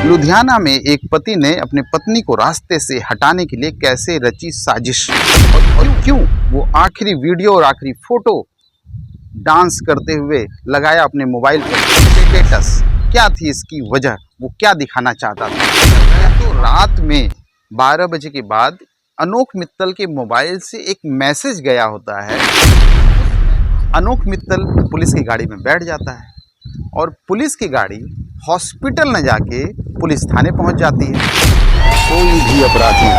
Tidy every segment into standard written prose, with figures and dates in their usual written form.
लुधियाना में एक पति ने अपनी पत्नी को रास्ते से हटाने के लिए कैसे रची साजिश और क्यों वो आखिरी वीडियो और आखिरी फोटो डांस करते हुए लगाया अपने मोबाइल पर स्टेटस। क्या थी इसकी वजह, वो क्या दिखाना चाहता था? तो रात में 12 बजे के बाद अनोख मित्तल के मोबाइल से एक मैसेज गया होता है। अनोख मित्तल पुलिस की गाड़ी में बैठ जाता है और पुलिस की गाड़ी हॉस्पिटल न जाके पुलिस थाने पहुंच जाती है। कोई भी अपराधी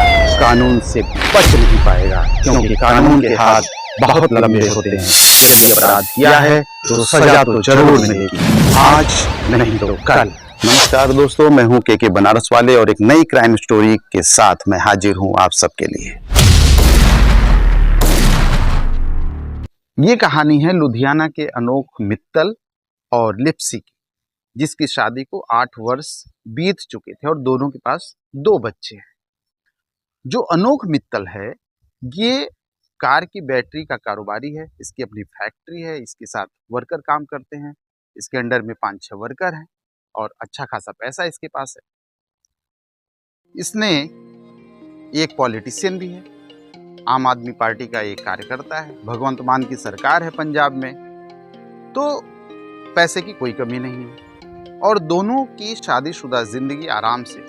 कानून से बच नहीं पाएगा, क्योंकि कानून के हाथ बहुत लंबे होते हैं। यदि अपराध किया है तो सजा तो जरूर मिलेगी, आज नहीं तो कल। नमस्कार दोस्तों, मैं हूं के बनारस वाले और एक नई क्राइम स्टोरी के साथ मैं हाजिर हूं आप सबके लिए। ये कहानी है लुधियाना के अनोख मित्तल और लिप्सी की, जिसकी शादी को 8 वर्ष बीत चुके थे और दोनों के पास 2 बच्चे हैं। जो अनोख मित्तल है ये कार की बैटरी का कारोबारी है। इसकी अपनी फैक्ट्री है, इसके साथ वर्कर काम करते हैं। इसके अंडर में 5-6 वर्कर हैं और अच्छा खासा पैसा इसके पास है। इसने एक पॉलिटिशियन भी है, आम आदमी पार्टी का एक कार्यकर्ता है। भगवंत मान की सरकार है पंजाब में, तो पैसे की कोई कमी नहीं है और दोनों की शादीशुदा जिंदगी आराम से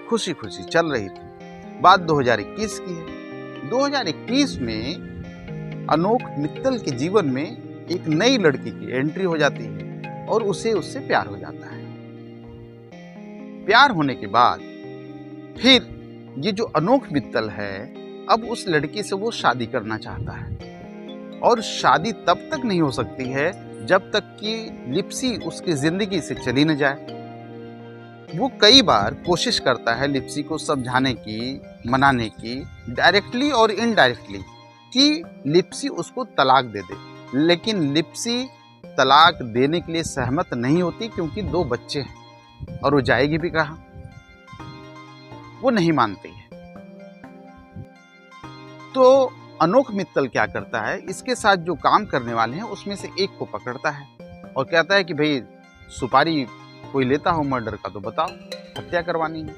खुशी खुशी चल रही थी। बात 2021 की है। 2021 में अनोख मित्तल के जीवन में एक नई लड़की की एंट्री हो जाती है और उससे प्यार हो जाता है। प्यार होने के बाद फिर ये जो अनोख मित्तल है, अब उस लड़की से वो शादी करना चाहता है और शादी तब तक नहीं हो सकती है जब तक कि लिप्सी उसकी जिंदगी से चली न जाए। वो कई बार कोशिश करता है लिप्सी को समझाने की, मनाने की, डायरेक्टली और इनडायरेक्टली, कि लिप्सी उसको तलाक दे दे, लेकिन लिप्सी तलाक देने के लिए सहमत नहीं होती क्योंकि 2 बच्चे हैं और वो जाएगी भी कहाँ, वो नहीं मानती है। तो अनोख मित्तल क्या करता है, इसके साथ जो काम करने वाले हैं उसमें से एक को पकड़ता है और कहता है कि भाई सुपारी कोई लेता हो मर्डर का तो बताओ, हत्या करवानी है।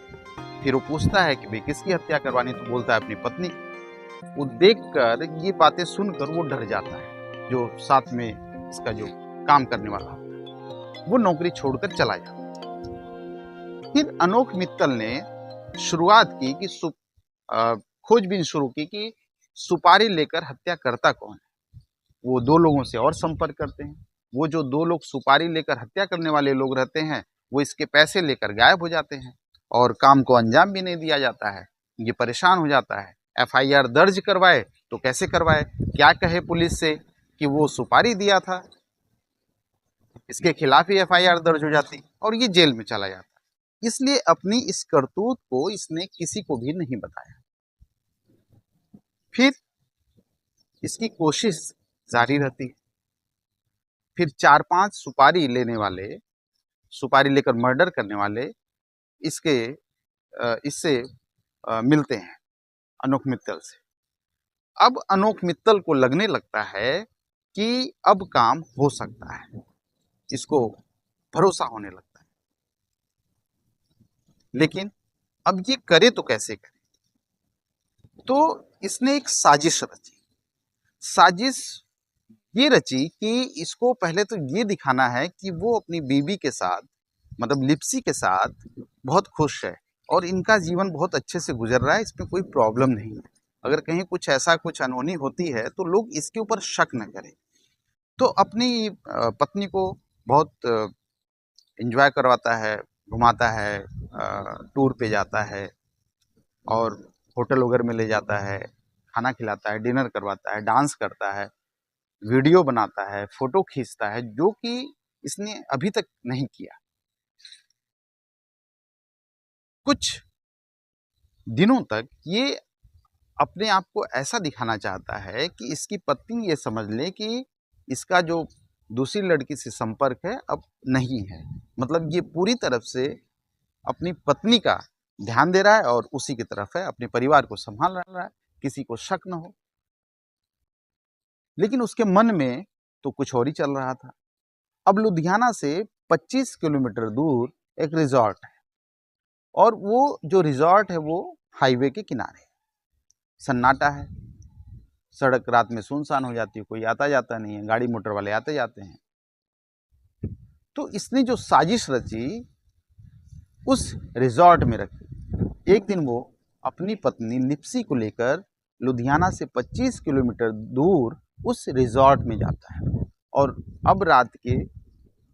फिर वो पूछता है कि भाई किसकी हत्या करवानी, तो बोलता है अपनी पत्नी। वो देखकर, ये बातें सुनकर वो डर जाता है। जो साथ में इसका जो काम करने वाला होता है वो नौकरी छोड़कर चला जाता है। फिर अनोख मित्तल ने शुरुआत की कि खोजबीन शुरू की कि सुपारी लेकर हत्या करता कौन है। वो 2 लोगों से और संपर्क करते हैं। वो जो 2 लोग सुपारी लेकर हत्या करने वाले लोग रहते हैं, वो इसके पैसे लेकर गायब हो जाते हैं और काम को अंजाम भी नहीं दिया जाता है। ये परेशान हो जाता है। FIR दर्ज करवाए तो कैसे करवाए, क्या कहे पुलिस से कि वो सुपारी दिया था। इसके खिलाफ ही FIR दर्ज हो जाती और ये जेल में चला जाता। इसलिए अपनी इस करतूत को इसने किसी को भी नहीं बताया। फिर इसकी कोशिश जारी रहती है। फिर 4-5 सुपारी लेने वाले, सुपारी लेकर मर्डर करने वाले इससे मिलते हैं अनोख मित्तल से। अब अनोख मित्तल को लगने लगता है कि अब काम हो सकता है, इसको भरोसा होने लगता है। लेकिन अब ये करे तो कैसे करे? तो इसने एक साजिश रची। साजिश ये रची कि इसको पहले तो ये दिखाना है कि वो अपनी बीवी के साथ, मतलब लिप्सी के साथ बहुत खुश है और इनका जीवन बहुत अच्छे से गुजर रहा है, इसमें कोई प्रॉब्लम नहीं है। अगर कहीं कुछ अनहोनी होती है तो लोग इसके ऊपर शक न करें। तो अपनी पत्नी को बहुत एंजॉय करवाता है, घुमाता है, टूर पे जाता है और होटल वगैरह में ले जाता है, खाना खिलाता है, डिनर करवाता है, डांस करता है, वीडियो बनाता है, फोटो खींचता है, जो कि इसने अभी तक नहीं किया। कुछ दिनों तक ये अपने आप को ऐसा दिखाना चाहता है कि इसकी पत्नी ये समझ ले कि इसका जो दूसरी लड़की से संपर्क है अब नहीं है। मतलब ये पूरी तरफ से अपनी पत्नी का ध्यान दे रहा है और उसी की तरफ है, अपने परिवार को संभाल रहा है, किसी को शक न हो। लेकिन उसके मन में तो कुछ और ही चल रहा था। अब लुधियाना से 25 किलोमीटर दूर एक रिजॉर्ट है और वो जो रिजॉर्ट है वो हाईवे के किनारे है। सन्नाटा है, सड़क रात में सुनसान हो जाती है, कोई आता जाता नहीं है, गाड़ी मोटर वाले आते जाते हैं। तो इसने जो साजिश रची उस रिजॉर्ट में रखी। एक दिन वो अपनी पत्नी लिप्सी को लेकर लुधियाना से 25 किलोमीटर दूर उस रिजॉर्ट में जाता है और अब रात के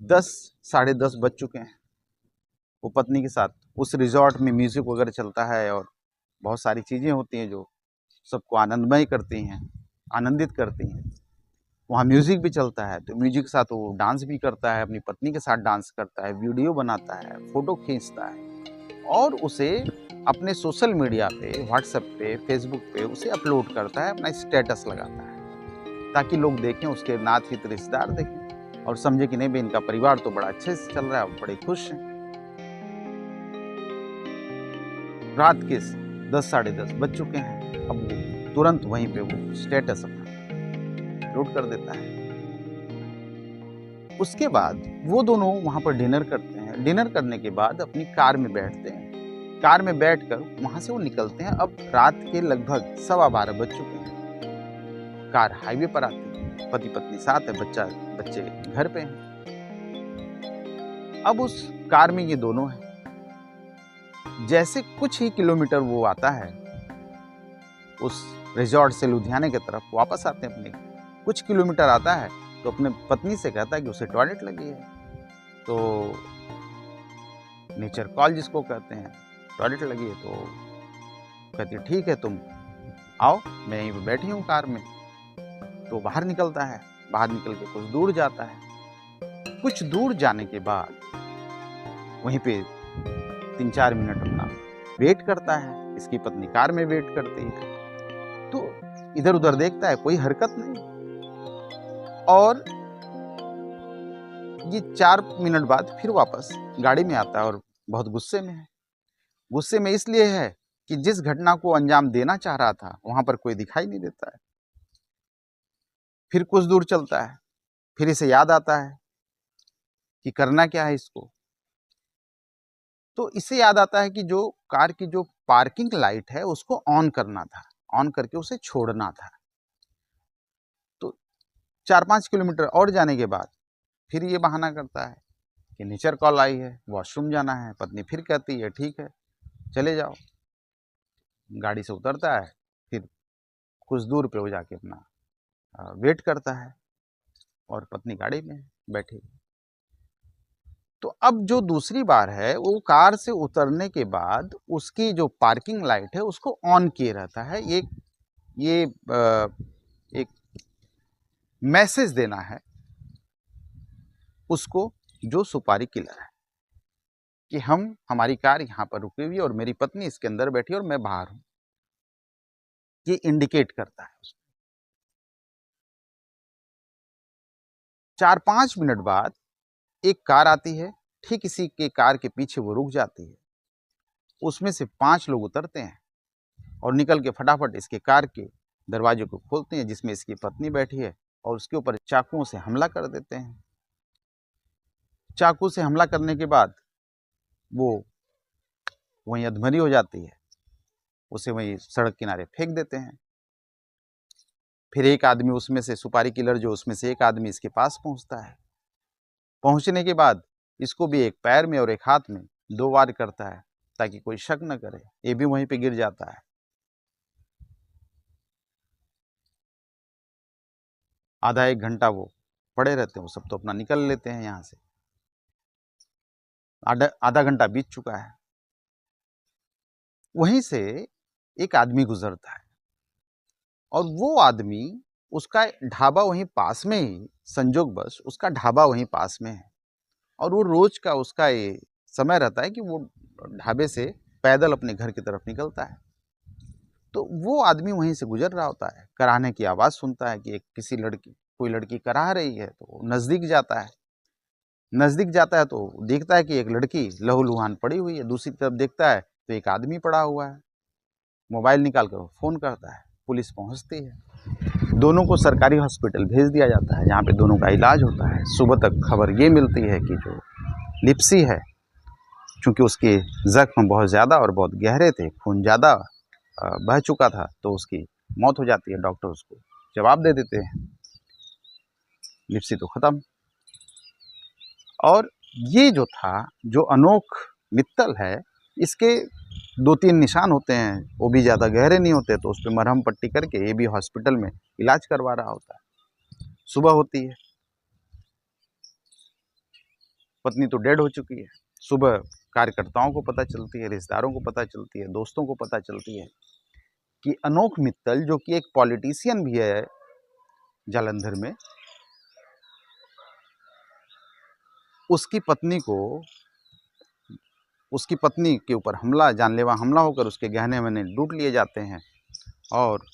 10 साढ़े 10 बज चुके हैं। वो पत्नी के साथ उस रिजॉर्ट में म्यूज़िक वगैरह चलता है और बहुत सारी चीज़ें होती हैं जो सबको आनंदमय करती हैं, आनंदित करती हैं। वहाँ म्यूज़िक भी चलता है, तो म्यूज़िक के साथ वो डांस भी करता है, अपनी पत्नी के साथ डांस करता है, वीडियो बनाता है, फ़ोटो खींचता है और उसे अपने सोशल मीडिया पे, व्हाट्सएप पे, फेसबुक पे उसे अपलोड करता है, अपना स्टेटस लगाता है ताकि लोग देखें, उसके नात हित रिश्तेदार देखें और समझे कि नहीं भाई इनका परिवार तो बड़ा अच्छे से चल रहा है, बड़े खुश हैं। रात के 10 साढ़े 10 बज चुके हैं। अब वो तुरंत वहीं पे वो स्टेटस अपना अपलोड कर देता है। उसके बाद वो दोनों वहाँ पर डिनर करते हैं। डिनर करने के बाद अपनी कार में बैठते हैं। कार में बैठकर वहाँ से वो निकलते हैं। अब रात के लगभग 12:15 बज चुके हैं। कार हाईवे पर आती है, पति पत्नी साथ है, बच्चे घर पे हैं। अब उस कार में ये दोनों हैं। जैसे कुछ ही किलोमीटर वो आता है उस रिजॉर्ट से लुधियाना की तरफ वापस आते हैं, अपने कुछ किलोमीटर आता है तो अपने पत्नी से कहता है कि उसे टॉयलेट लगी है। तो नेचर कॉल जिसको कहते हैं, टॉयलेट लगी है, तो कहती है ठीक है तुम आओ, मैं यहीं पे बैठी हूँ कार में। तो बाहर निकलता है, बाहर निकल के कुछ दूर जाता है। कुछ दूर जाने के बाद वहीं पे 3-4 मिनट अपना वेट करता है। इसकी पत्नी कार में वेट करती है, तो इधर उधर देखता है, कोई हरकत नहीं। और ये 4 मिनट बाद फिर वापस गाड़ी में आता है और बहुत गुस्से में है। गुस्से में इसलिए है कि जिस घटना को अंजाम देना चाह रहा था वहां पर कोई दिखाई नहीं देता है। फिर कुछ दूर चलता है, फिर इसे याद आता है कि करना क्या है इसको। तो इसे याद आता है कि जो कार की जो पार्किंग लाइट है उसको ऑन करना था, ऑन करके उसे छोड़ना था। तो 4-5 किलोमीटर और जाने के बाद फिर ये बहाना करता है कि नेचर कॉल आई है, वॉशरूम जाना है। पत्नी फिर कहती है ठीक है चले जाओ। गाड़ी से उतरता है, फिर कुछ दूर पे हो जाके अपना वेट करता है और पत्नी गाड़ी में बैठी। तो अब जो दूसरी बार है वो कार से उतरने के बाद उसकी जो पार्किंग लाइट है उसको ऑन किए रहता है। ये एक मैसेज देना है उसको जो सुपारी किलर है कि हमारी कार यहाँ पर रुकी हुई है और मेरी पत्नी इसके अंदर बैठी और मैं बाहर हूँ। ये इंडिकेट करता है उसको। 4-5 मिनट बाद एक कार आती है, ठीक इसी के कार के पीछे वो रुक जाती है। उसमें से 5 लोग उतरते हैं और निकल के फटाफट इसके कार के दरवाजे को खोलते हैं जिसमें इसकी पत्नी बैठी है और उसके ऊपर चाकुओं से हमला कर देते हैं। चाकू से हमला करने के बाद वो वहीं अधमरी हो जाती है, उसे वहीं सड़क किनारे फेंक देते हैं। फिर एक आदमी उसमें से, सुपारी किलर जो उसमें से एक आदमी इसके पास पहुंचता है। पहुंचने के बाद इसको भी एक पैर में और एक हाथ में 2 वार करता है ताकि कोई शक न करे। ये भी वहीं पे गिर जाता है। आधा 1 घंटा वो पड़े रहते हैं, वो सब तो अपना निकल लेते हैं यहाँ से। आधा घंटा बीत चुका है। वहीं से एक आदमी गुजरता है और वो आदमी, उसका ढाबा वहीं पास में ही, संजोगवश उसका ढाबा वहीं पास में है और वो रोज का उसका ये समय रहता है कि वो ढाबे से पैदल अपने घर की तरफ निकलता है। तो वो आदमी वहीं से गुजर रहा होता है, कराहने की आवाज़ सुनता है कि कोई लड़की कराह रही है। तो नज़दीक जाता है तो देखता है कि एक लड़की लहूलुहान पड़ी हुई है। दूसरी तरफ देखता है तो एक आदमी पड़ा हुआ है। मोबाइल निकाल कर फ़ोन करता है, पुलिस पहुंचती है। दोनों को सरकारी हॉस्पिटल भेज दिया जाता है जहाँ पे दोनों का इलाज होता है। सुबह तक खबर ये मिलती है कि जो लिप्सी है चूँकि उसके जख्म बहुत ज़्यादा और बहुत गहरे थे, खून ज़्यादा बह चुका था, तो उसकी मौत हो जाती है। डॉक्टर उसको जवाब दे देते हैं, लिप्सी तो ख़त्म। और ये जो था, जो अनोख मित्तल है, इसके 2-3 निशान होते हैं, वो भी ज़्यादा गहरे नहीं होते, तो उस पे मरहम पट्टी करके ये भी हॉस्पिटल में इलाज करवा रहा होता है। सुबह होती है, पत्नी तो डेड हो चुकी है। सुबह कार्यकर्ताओं को पता चलती है, रिश्तेदारों को पता चलती है, दोस्तों को पता चलती है कि अनोख मित्तल, जो कि एक पॉलिटिशियन भी है जालंधर में, उसकी पत्नी के ऊपर हमला, जानलेवा हमला होकर उसके गहने वहने लूट लिए जाते हैं और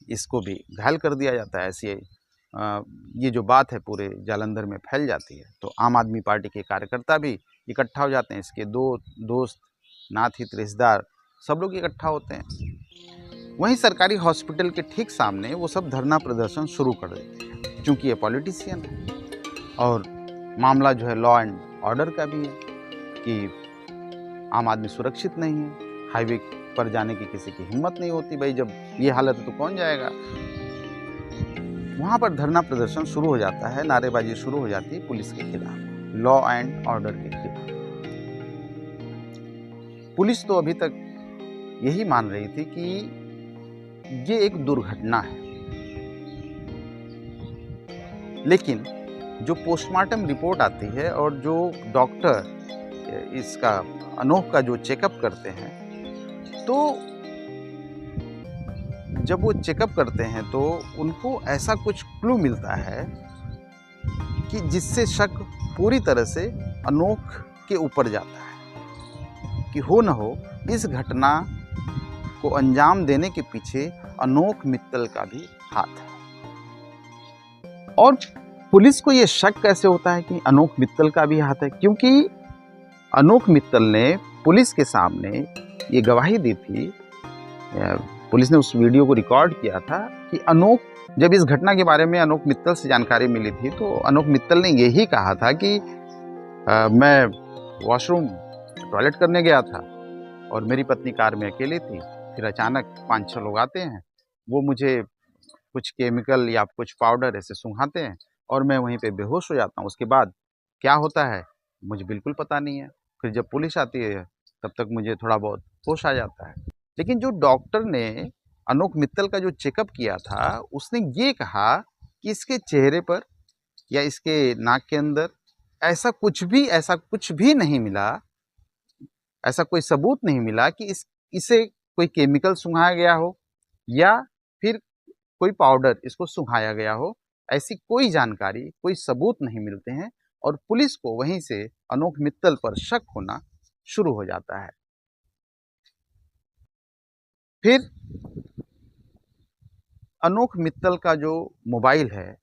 इसको भी घायल कर दिया जाता है। ऐसी ये जो बात है पूरे जालंधर में फैल जाती है, तो आम आदमी पार्टी के कार्यकर्ता भी इकट्ठा हो जाते हैं। इसके दोस्त, नाथ हित, रिश्तेदार, सब लोग इकट्ठा होते हैं। वहीं सरकारी हॉस्पिटल के ठीक सामने वो सब धरना प्रदर्शन शुरू कर देते हैं, क्योंकि ये पॉलिटिशियन है और मामला जो है लॉ एंड ऑर्डर का भी है कि आम आदमी सुरक्षित नहीं है, हाईवे पर जाने की किसी की हिम्मत नहीं होती। भाई जब ये हालत है तो कौन जाएगा। वहाँ पर धरना प्रदर्शन शुरू हो जाता है, नारेबाजी शुरू हो जाती है पुलिस के खिलाफ, लॉ एंड ऑर्डर के खिलाफ। पुलिस तो अभी तक यही मान रही थी कि ये एक दुर्घटना है, लेकिन जो पोस्टमार्टम रिपोर्ट आती है और जो डॉक्टर इसका अनोख का जो चेकअप करते हैं, तो जब वो चेकअप करते हैं तो उनको ऐसा कुछ क्लू मिलता है कि जिससे शक पूरी तरह से अनोख के ऊपर जाता है कि हो न हो इस घटना को अंजाम देने के पीछे अनोख मित्तल का भी हाथ है। और पुलिस को ये शक कैसे होता है कि अनोख मित्तल का भी हाथ है, क्योंकि अनोख मित्तल ने पुलिस के सामने ये गवाही दी थी, पुलिस ने उस वीडियो को रिकॉर्ड किया था कि अनोख, जब इस घटना के बारे में अनोख मित्तल से जानकारी मिली थी, तो अनोख मित्तल ने यही कहा था कि मैं वॉशरूम टॉयलेट करने गया था और मेरी पत्नी कार में अकेली थी, फिर अचानक 5-6 लोग आते हैं, वो मुझे कुछ केमिकल या कुछ पाउडर ऐसे सूंघाते हैं और मैं वहीं पे बेहोश हो जाता हूँ। उसके बाद क्या होता है मुझे बिल्कुल पता नहीं है। फिर जब पुलिस आती है तब तक मुझे थोड़ा बहुत होश आ जाता है। लेकिन जो डॉक्टर ने अनोख मित्तल का जो चेकअप किया था, उसने ये कहा कि इसके चेहरे पर या इसके नाक के अंदर ऐसा कुछ भी नहीं मिला, ऐसा कोई सबूत नहीं मिला कि इसे कोई केमिकल सूंघाया गया हो या फिर कोई पाउडर इसको सूंघाया गया हो। ऐसी कोई जानकारी, कोई सबूत नहीं मिलते हैं और पुलिस को वहीं से अनोख मित्तल पर शक होना शुरू हो जाता है। फिर अनोख मित्तल का जो मोबाइल है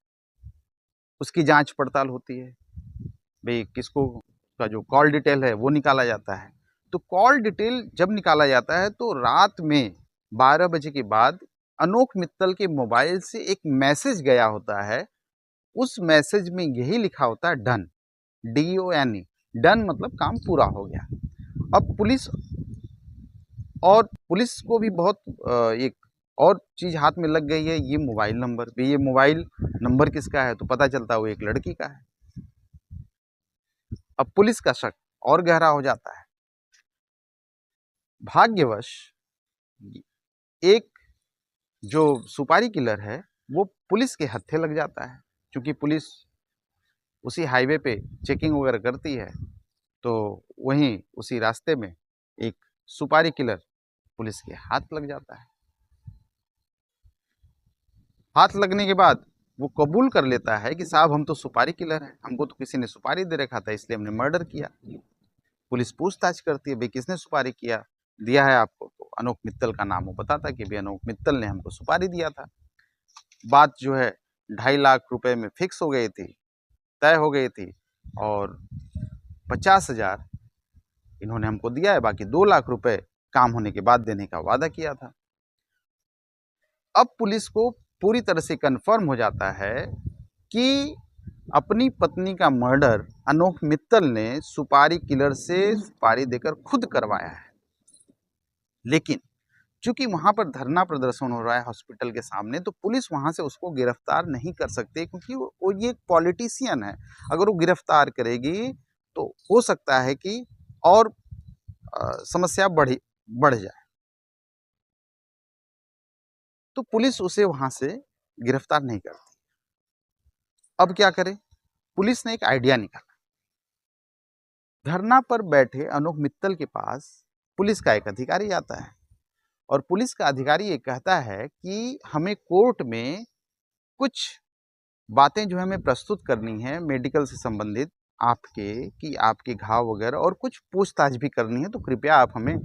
उसकी जांच पड़ताल होती है। भाई किसको का जो कॉल डिटेल है वो निकाला जाता है। तो कॉल डिटेल जब निकाला जाता है तो रात में 12 बजे के बाद अनोख मित्तल के मोबाइल से एक मैसेज गया होता है। उस मैसेज में यही लिखा होता है डन, DONE, डन मतलब काम पूरा हो गया। अब पुलिस को भी बहुत एक और चीज़ हाथ में लग गई है, ये मोबाइल नंबर। ये मोबाइल नंबर किसका है तो पता चलता है वो एक लड़की का है। अब पुलिस का शक और गहरा हो जाता है। भाग्यवश एक जो सुपारी किलर है वो पुलिस के हत्थे लग जाता है, क्योंकि पुलिस उसी हाईवे पे चेकिंग वगैरह करती है। तो वहीं उसी रास्ते में एक सुपारी किलर पुलिस के हाथ लग जाता है। हाथ लगने के बाद वो कबूल कर लेता है कि साहब हम तो सुपारी किलर हैं, हमको तो किसी ने सुपारी दे रखा था इसलिए हमने मर्डर किया। पुलिस पूछताछ करती है, भाई किसने सुपारी दिया है आपको? तो अनोख मित्तल का नाम वो बताता है कि भाई अनोख मित्तल ने हमको सुपारी दिया था। बात जो है 2.5 लाख रुपए में फिक्स हो गई थी, तय हो गई थी और 50,000 इन्होंने हमको दिया है, बाकी 2 लाख रुपए काम होने के बाद देने का वादा किया था। अब पुलिस को पूरी तरह से कंफर्म हो जाता है कि अपनी पत्नी का मर्डर अनोख मित्तल ने सुपारी किलर से सुपारी देकर खुद करवाया है। लेकिन चूंकि वहां पर धरना प्रदर्शन हो रहा है हॉस्पिटल के सामने, तो पुलिस वहां से उसको गिरफ्तार नहीं कर सकती, क्योंकि वो ये एक पॉलिटिशियन है। अगर वो गिरफ्तार करेगी तो हो सकता है कि और समस्या बढ़ जाए। तो पुलिस उसे वहां से गिरफ्तार नहीं करती। अब क्या करे? पुलिस ने एक आइडिया निकाला। धरना पर बैठे अनोख मित्तल के पास पुलिस का एक अधिकारी आता है और पुलिस का अधिकारी ये कहता है कि हमें कोर्ट में कुछ बातें जो है हमें प्रस्तुत करनी है मेडिकल से संबंधित, आपके कि आपके घाव वगैरह, और कुछ पूछताछ भी करनी है, तो कृपया आप हमें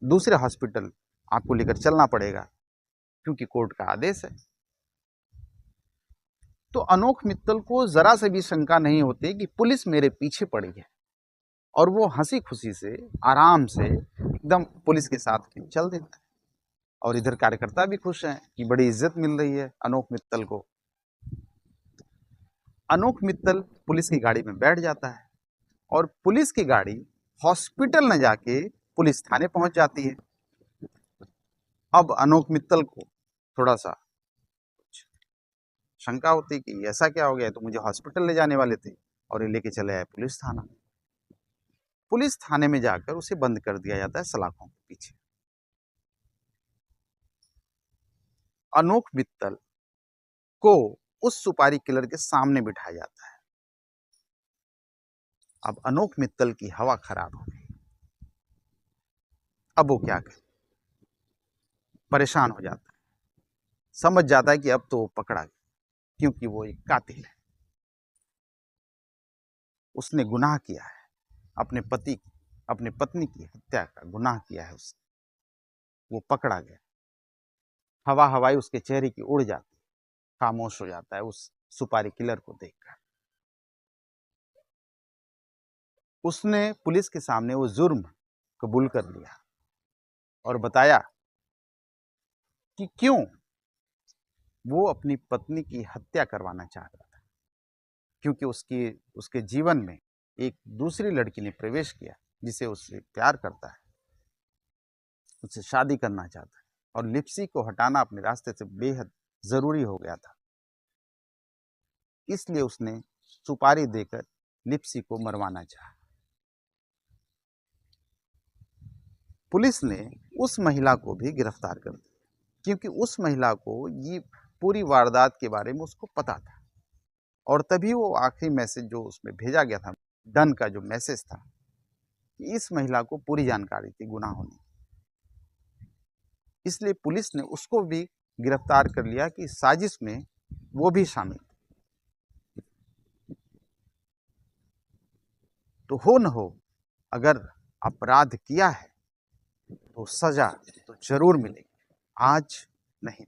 दूसरे हॉस्पिटल आपको लेकर चलना पड़ेगा, क्योंकि कोर्ट का आदेश है। तो अनोख मित्तल को जरा से भी शंका नहीं होती कि पुलिस मेरे पीछे पड़ी है, और वो हंसी खुशी से आराम से एकदम पुलिस के साथ चल देता है। और इधर कार्यकर्ता भी खुश हैं कि बड़ी इज्जत मिल रही है अनोख मित्तल को। अनोख मित्तल पुलिस की गाड़ी में बैठ जाता है और पुलिस की गाड़ी हॉस्पिटल न जाके पुलिस थाने पहुंच जाती है। अब अनोख मित्तल को थोड़ा सा शंका होती कि ऐसा क्या हो गया, तो मुझे हॉस्पिटल ले जाने वाले थे और ये लेके चले आए पुलिस थाना। पुलिस थाने में जाकर उसे बंद कर दिया जाता है सलाखों के पीछे। अनोख मित्तल को उस सुपारी किलर के सामने बिठाया जाता है। अब अनोख मित्तल की हवा खराब हो गई। अब वो क्या करे? परेशान हो जाता है, समझ जाता है कि अब तो वो पकड़ा गया, क्योंकि वो एक कातिल है। उसने गुनाह किया है, अपने पत्नी की हत्या का गुनाह किया है उसने। वो पकड़ा गया। हवा हवाई उसके चेहरे की उड़ जाती है, खामोश हो जाता है उस सुपारी किलर को देखकर। उसने पुलिस के सामने वो जुर्म कबूल कर लिया और बताया कि क्यों वो अपनी पत्नी की हत्या करवाना चाहता था, क्योंकि उसके जीवन में एक दूसरी लड़की ने प्रवेश किया जिसे उससे प्यार करता है, उससे शादी करना चाहता है, और लिप्सी को हटाना अपने रास्ते से बेहद जरूरी हो गया था। इसलिए उसने सुपारी देकर लिप्सी को मरवाना चाहा। पुलिस ने उस महिला को भी गिरफ्तार कर दिया, क्योंकि उस महिला को ये पूरी वारदात के बारे में उसको पता था, और तभी वो आखिरी मैसेज जो उसमें भेजा गया था, डन का जो मैसेज था, कि इस महिला को पूरी जानकारी थी गुनाह होने। इसलिए पुलिस ने उसको भी गिरफ्तार कर लिया कि साजिश में वो भी शामिल। तो हो न हो, अगर अपराध किया है तो सजा तो जरूर मिलेगी, आज नहीं।